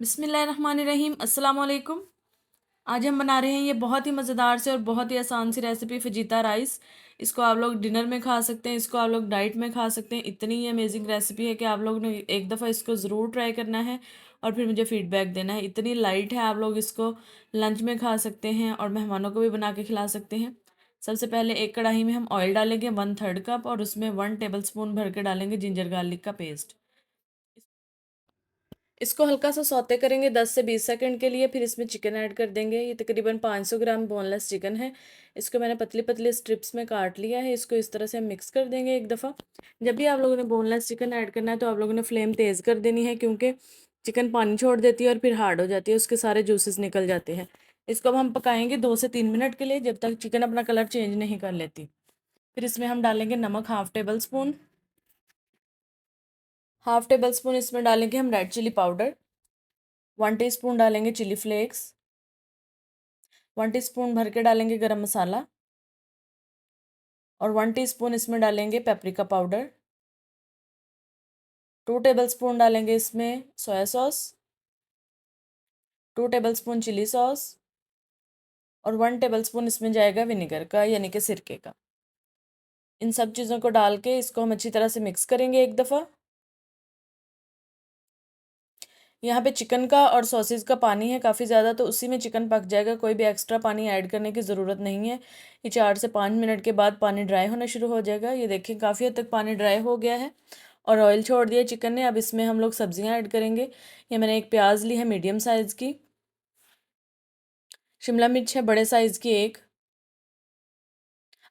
बिस्मिल्लाहिर्रहमानिर्रहीम अस्सलाम वालेकुम। आज हम बना रहे हैं ये बहुत ही मज़ेदार से और बहुत ही आसान सी रेसिपी फजीता राइस। इसको आप लोग डिनर में खा सकते हैं, इसको आप लोग डाइट में खा सकते हैं। इतनी ही अमेजिंग रेसिपी है कि आप लोग ने एक दफ़ा इसको ज़रूर ट्राई करना है और फिर मुझे फ़ीडबैक देना है। इतनी लाइट है, आप लोग इसको लंच में खा सकते हैं और मेहमानों को भी बना के खिला सकते हैं। सबसे पहले एक कढ़ाई में हम ऑयल डालेंगे 1/3 कप और उसमें 1 टेबल स्पून भर के डालेंगे जिंजर गार्लिक का पेस्ट। इसको हल्का सा सौते करेंगे 10 से 20 सेकंड के लिए, फिर इसमें चिकन ऐड कर देंगे। ये तकरीबन 500 ग्राम बोनलेस चिकन है। इसको मैंने पतली पतली स्ट्रिप्स में काट लिया है। इसको इस तरह से हम मिक्स कर देंगे एक दफ़ा। जब भी आप लोगों ने बोनलेस चिकन ऐड करना है तो आप लोगों ने फ्लेम तेज़ कर देनी है, क्योंकि चिकन पानी छोड़ देती है और फिर हार्ड हो जाती है, उसके सारे जूसेस निकल जाते हैं। इसको अब हम पकाएंगे 2 से 3 मिनट के लिए, जब तक चिकन अपना कलर चेंज नहीं कर लेती। फिर इसमें हम डालेंगे नमक 1/2 टेबल स्पून। 1/2 टेबल स्पून इसमें डालेंगे हम रेड चिली पाउडर। 1 टीस्पून डालेंगे चिली फ्लेक्स। 1 टीस्पून भर के डालेंगे गरम मसाला और 1 टीस्पून इसमें डालेंगे पेपरिका पाउडर। 2 टेबल स्पून डालेंगे इसमें soya sauce. 2 tablespoon chili sauce और 1 टेबल स्पून इसमें जाएगा विनेगर का, यानी कि सिरके का। इन सब चीज़ों को डाल के इसको हम अच्छी तरह से मिक्स करेंगे एक दफ़ा। यहाँ पे चिकन का और सॉसेज का पानी है काफ़ी ज़्यादा, तो उसी में चिकन पक जाएगा, कोई भी एक्स्ट्रा पानी ऐड करने की ज़रूरत नहीं है। ये 4 से 5 मिनट के बाद पानी ड्राई होना शुरू हो जाएगा। ये देखिए काफ़ी हद तक पानी ड्राई हो गया है और ऑयल छोड़ दिया चिकन ने। अब इसमें हम लोग सब्जियां ऐड करेंगे। ये मैंने एक प्याज ली है मीडियम साइज़ की, शिमला मिर्च है बड़े साइज़ की एक,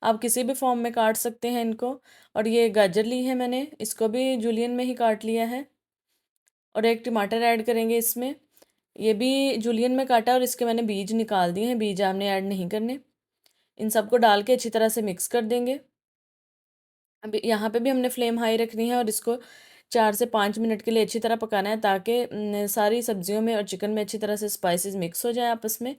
आप किसी भी फॉर्म में काट सकते हैं इनको। और ये गाजर ली है मैंने, इसको भी जूलियन में ही काट लिया है। और एक टमाटर ऐड करेंगे इसमें, ये भी जूलियन में काटा और इसके मैंने बीज निकाल दिए हैं, बीज आपने ऐड नहीं करने। इन सबको डाल के अच्छी तरह से मिक्स कर देंगे। अब यहाँ पे भी हमने फ्लेम हाई रखनी है और इसको 4 से 5 मिनट के लिए अच्छी तरह पकाना है, ताकि सारी सब्जियों में और चिकन में अच्छी तरह से स्पाइसेस मिक्स हो जाए आपस में।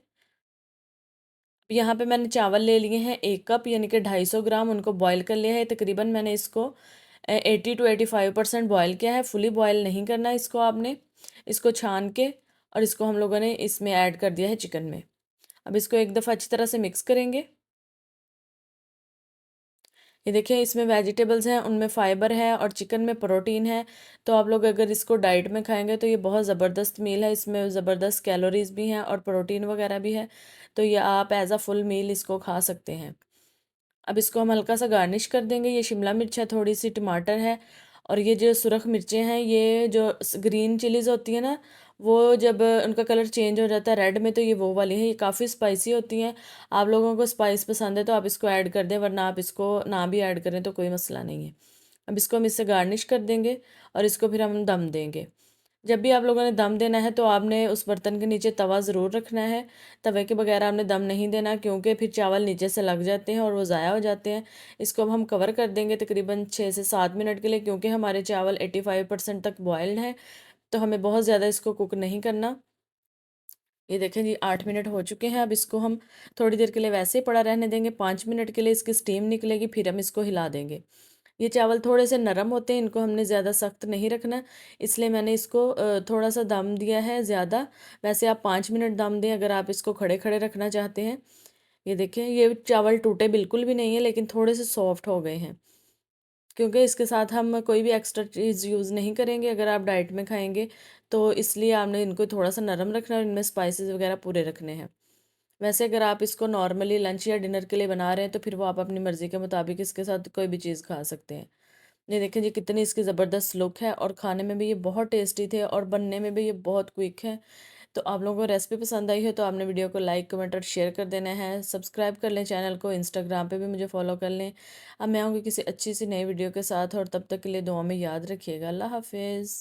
यहाँ पे मैंने चावल ले लिए हैं 1 कप, यानी कि 250 ग्राम, उनको बॉईल कर लिया है। तकरीबन मैंने इसको 80 to 85% बॉयल किया है। फुली बॉयल नहीं करना इसको आपने। इसको छान के और इसको हम लोगों ने इसमें ऐड कर दिया है चिकन में। अब इसको एक दफ़ा अच्छी तरह से मिक्स करेंगे। ये देखिए इसमें वेजिटेबल्स हैं, उनमें फ़ाइबर है और चिकन में प्रोटीन है। तो आप लोग अगर इसको डाइट में खाएंगे तो ये बहुत ज़बरदस्त मील है। इसमें ज़बरदस्त कैलोरीज भी हैं और प्रोटीन वगैरह भी है, तो ये आप एज अ फुल मील इसको खा सकते हैं। अब इसको हम हल्का सा गार्निश कर देंगे। ये शिमला मिर्च है, थोड़ी सी टमाटर है और ये जो सुरख मिर्चें हैं, ये जो ग्रीन चिलीज़ होती है ना, वो जब उनका कलर चेंज हो जाता है रेड में, तो ये वो वाली है। ये काफ़ी स्पाइसी होती हैं। आप लोगों को स्पाइस पसंद है तो आप इसको ऐड कर दें, वरना आप इसको ना भी ऐड करें तो कोई मसला नहीं है। अब इसको हम इससे गार्निश कर देंगे और इसको फिर हम दम देंगे। जब भी आप लोगों ने दम देना है तो आपने उस बर्तन के नीचे तवा ज़रूर रखना है। तवे के बगैर आपने दम नहीं देना, क्योंकि फिर चावल नीचे से लग जाते हैं और वो ज़ाया हो जाते हैं। इसको अब हम कवर कर देंगे तकरीबन 6 से 7 मिनट के लिए, क्योंकि हमारे चावल 85% तक बॉयल्ड हैं, तो हमें बहुत ज़्यादा इसको कुक नहीं करना। ये देखें जी 8 मिनट हो चुके हैं। अब इसको हम थोड़ी देर के लिए वैसे ही पड़ा रहने देंगे। 5 मिनट के लिए इसकी स्टीम निकलेगी, फिर हम इसको हिला देंगे। ये चावल थोड़े से नरम होते हैं, इनको हमने ज़्यादा सख्त नहीं रखना, इसलिए मैंने इसको थोड़ा सा दम दिया है ज़्यादा। वैसे आप 5 मिनट दम दें अगर आप इसको खड़े खड़े रखना चाहते हैं। ये देखें ये चावल टूटे बिल्कुल भी नहीं है, लेकिन थोड़े से सॉफ्ट हो गए हैं, क्योंकि इसके साथ हम कोई भी एक्स्ट्रा चीज़ यूज़ नहीं करेंगे अगर आप डाइट में खाएंगे, तो इसलिए आपने इनको थोड़ा सा नरम रखना और इनमें स्पाइसेस वगैरह पूरे रखने हैं। वैसे अगर आप इसको नॉर्मली लंच या डिनर के लिए बना रहे हैं तो फिर वो आप अपनी मर्ज़ी के मुताबिक इसके साथ कोई भी चीज़ खा सकते हैं। ये देखें जी कितनी इसकी ज़बरदस्त लुक है और खाने में भी ये बहुत टेस्टी थे और बनने में भी ये बहुत क्विक है। तो आप लोगों को रेसिपी पसंद आई हो तो आपने वीडियो को लाइक कमेंट और शेयर कर देना है। सब्सक्राइब कर लें चैनल को, इंस्टाग्राम पे भी मुझे फॉलो कर लें। अब मैं आऊँगी किसी अच्छी सी नई वीडियो के साथ, और तब तक के लिए दुआ में याद रखिएगा। अल्लाह हाफिज़।